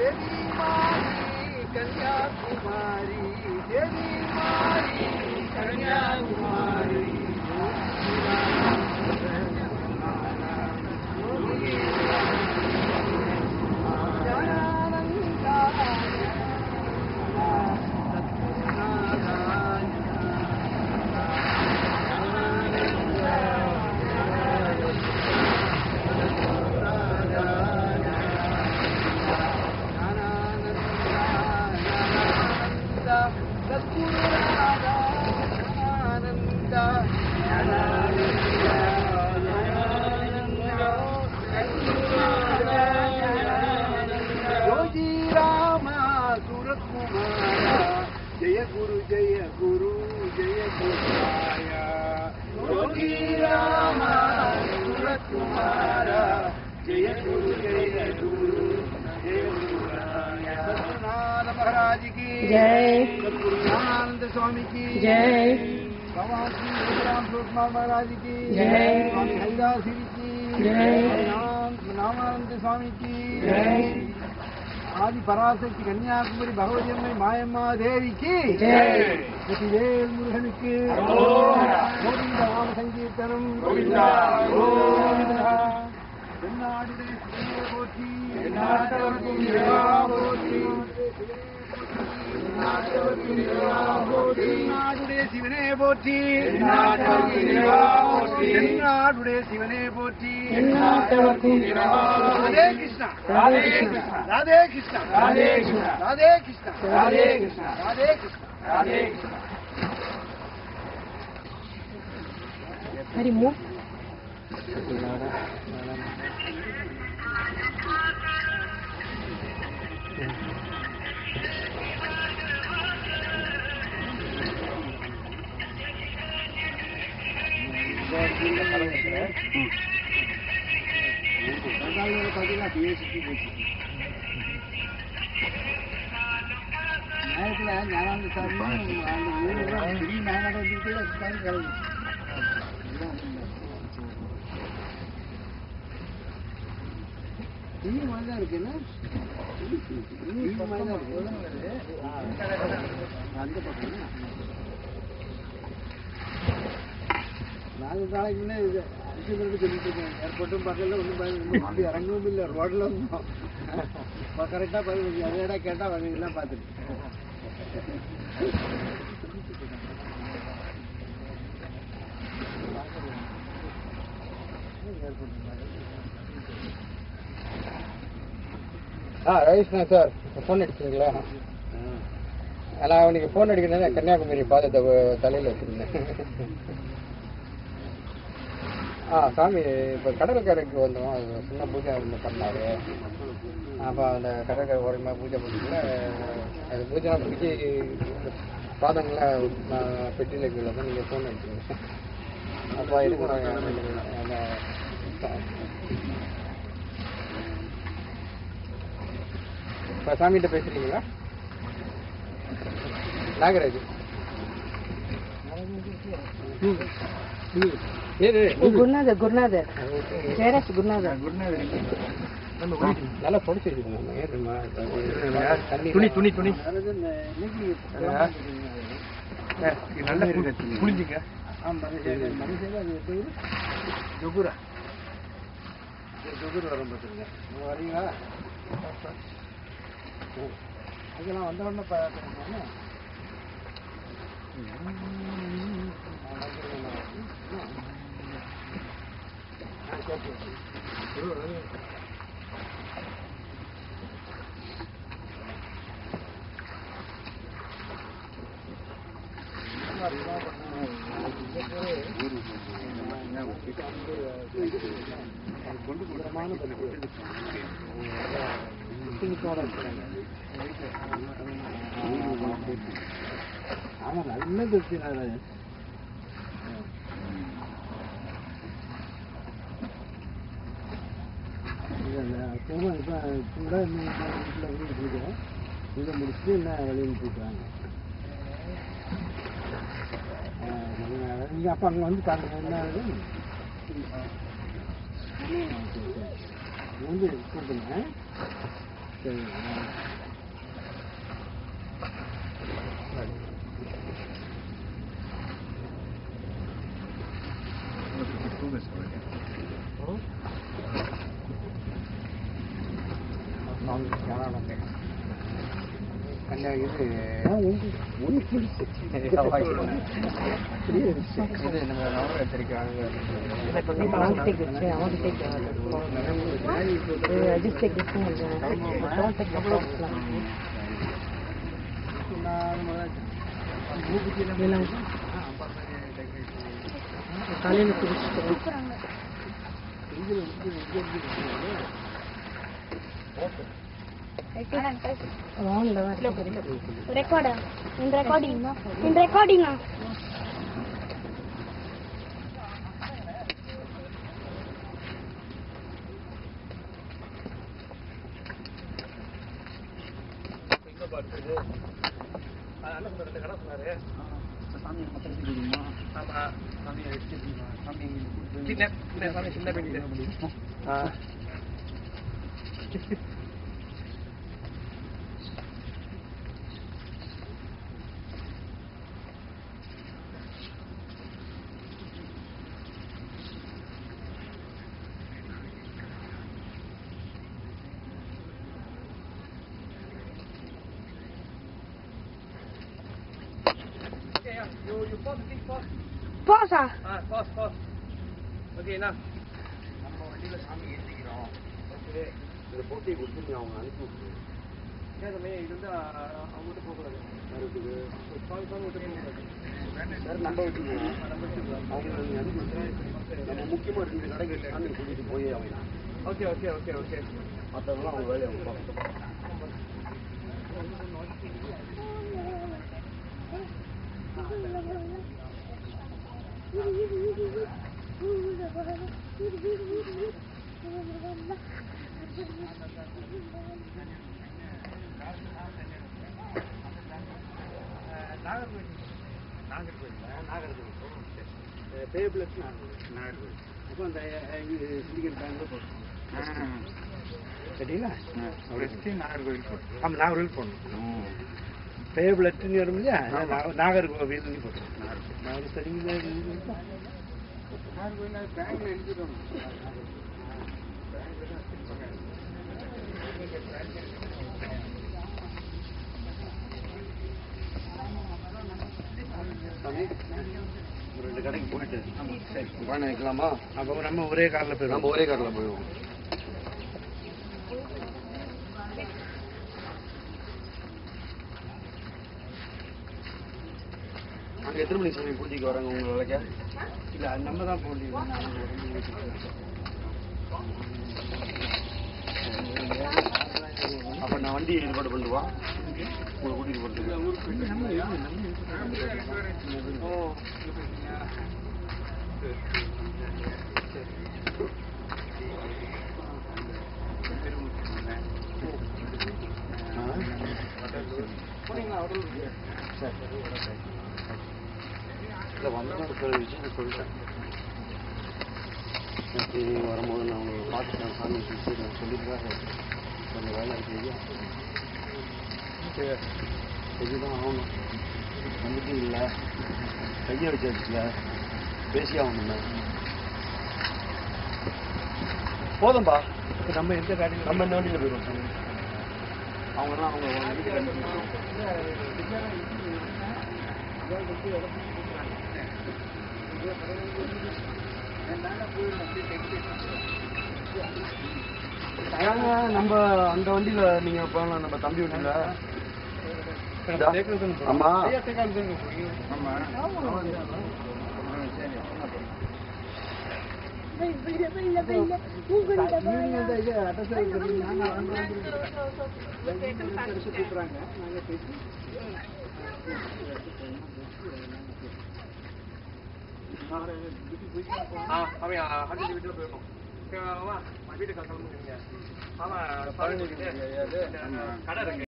देवी मारी कन्याकुमारी देवी मारी कन्याकुमारी जय गुरु जय गुरु जय गुरुराया योगी राम सूरत कुमारा जय गुरु जय गुरु जय गुरुराया सतनाथ महाराज की जय सतगुरु ज्ञानानंद स्वामी की जय भगवान श्री राम स्वरूप महाराज की जय स्वामी हरिदास जी की जय नामानंद स्वामी की जय आदि पराशक्ति कन्याकुमारी भगवती अम्मै मायम्मा देवी की वेल मुरुगन की गोविंद नाम संकीर्तनम गोविंदा गोविंदा शिवने पोटी शिवने पोटी राधे कृष्ण राधे कृष्ण राधे कृष्ण राधे कृष्ण राधे कृष्ण राधे कृष्ण राधे कृष्ण राधे कृष्ण हरि मुख ஞானானந்த சாமி அந்த ஊரில் பெரிய மாநாடு வந்து பெரிய மாதிரி தான் இருக்குன்னா அந்த பக்கம் நாலு நாளைக்கு முன்னே இது அஞ்சு பேருக்கு சொல்லிட்டு இருக்கேன் ஏர்போர்ட்டும் பக்கத்தில் ஒன்றும் வண்டி இறங்கவும் இல்லை ரோட்டில் இருந்தோம் கரெக்டாக பதினஞ்சு அதேடா கேட்டால் வண்டிலாம் பார்த்துட்டு ரவிஷ்ணா சார் ஃபோன் அடிச்சிங்களா? நான் அவனுக்கு ஃபோன் அடிக்கிறேன் கன்னியாகுமரி பாதத்தை தலையில் வச்சுருந்தேன். சாமி இப்போ கடற்கரைக்கு வந்தோம், அது சின்ன பூஜை பண்ணார். அப்போ அந்த கடற்கரை ஓரமாக பூஜை பண்ணிக்கல, அது பூஜை பிடிச்சி பாதங்களை பெட்டியில் கீழே தான் நீங்கள் ஃபோன் அடிச்சிங்க. அப்போ இருக்கிறாங்க அந்த இப்போ சாமிகிட்ட பேசுறீங்களா? நாகராஜ் குருநாதர் குருநாதர் ஜெயராஜ் குருநாதர் நல்லா படிச்சிருக்கீங்க. துணி துணி துணி நல்லா புரிஞ்சுங்க. ஜொகுரா ஜொகுர் வரும் பார்த்துருங்க. வரீங்களா? அதெல்லாம் வந்த உடனே பார்த்துருக்கோம். கொண்டு குடமான ஆமா நல்ல திருப்தி. கூட வீட்டில் இதை முடிச்சுட்டு என்ன வெளியில் போயிட்டாங்க. நீங்கள் அப்போ அங்கே வந்து பாருங்க என்ன வந்து கூப்பிடுங்க. சரி. இது நம்ம நவர எடுத்திருக்காங்க. I'll take this. I want to take I just take this one. Don't take the box. காலையில் குடிச்சிட்டு recording. சாமி மொத்தம் கொடுமா. ஆமா சாமி எடுத்துமா. சாமி சின்ன பெரிய முடியும். You pause the thing, pause. Pause. Pause. Okay, enough. நம்ம வண்டியில சாமி ஏத்திக்கிறோம். ஓகே. இந்த போட்டி கொடுத்து அவங்க அனுப்பி விட்டுரு. ஏதமே இது வந்து அவங்ககிட்ட போகக்கூடாது. இருக்குது. பால் விட்டு போகக்கூடாது. சார் நம்ம விட்டுருவோம். அவங்க அனுப்பி விட்டு நம்ம முக்கியமாக 2 கடைகள் சாமி கூட்டிட்டு போய் அவங்க. ஓகே. மற்றவங்களாம் அவங்க வேலையை அவங்க பார்க்கணும். நாகர்கோவில் போடணும். பேபிளட்னு வரும் இல்லையா, நாகர்கோவில் போட்டோம். சரிங்களா? பேங்க்ல எழுதிடும். ஒரு 2 கடைக்கு போயிட்டு வாங்க வைக்கலாமா? அப்போ நம்ம ஒரே காரில் போயிடுவோம். அங்கே எத்தனை மணிக்கு சாமி பூஜைக்கு வராங்க உங்களை அழைக்க? இல்லை நம்ம தான் போகணும். அப்போ நான் வண்டி ஏற்பாடு பண்ணுவா உங்களை கூட்டிகிட்டு போகிறதுக்கு. இல்லை வந்தால் இருக்கிற விஷயம் சொல்லிட்டேன். வரும்போது நான் உங்களை பார்த்துட்டேன். சாமி நான் சொல்லிட்டு தான் கொஞ்சம் வேலை இருக்கு. செஞ்சுதான் ஆகணும். வந்துட்டு இல்லை கையை வச்சாச்சுல பேசி ஆகணும்ல. போதும்பா. நம்ம எந்த காரியம் நம்ம இந்த வண்டியில் போயிடுவோம். அவங்கெல்லாம் அவங்க நம்ம அந்த வண்டியில நீங்க போகலாம். நம்ம தம்பி வண்டியில. ஆமா வீட்டுல போயிடணும். வீட்டுக்கு கிளம்புங்க. ஆமா கடை இருக்கு.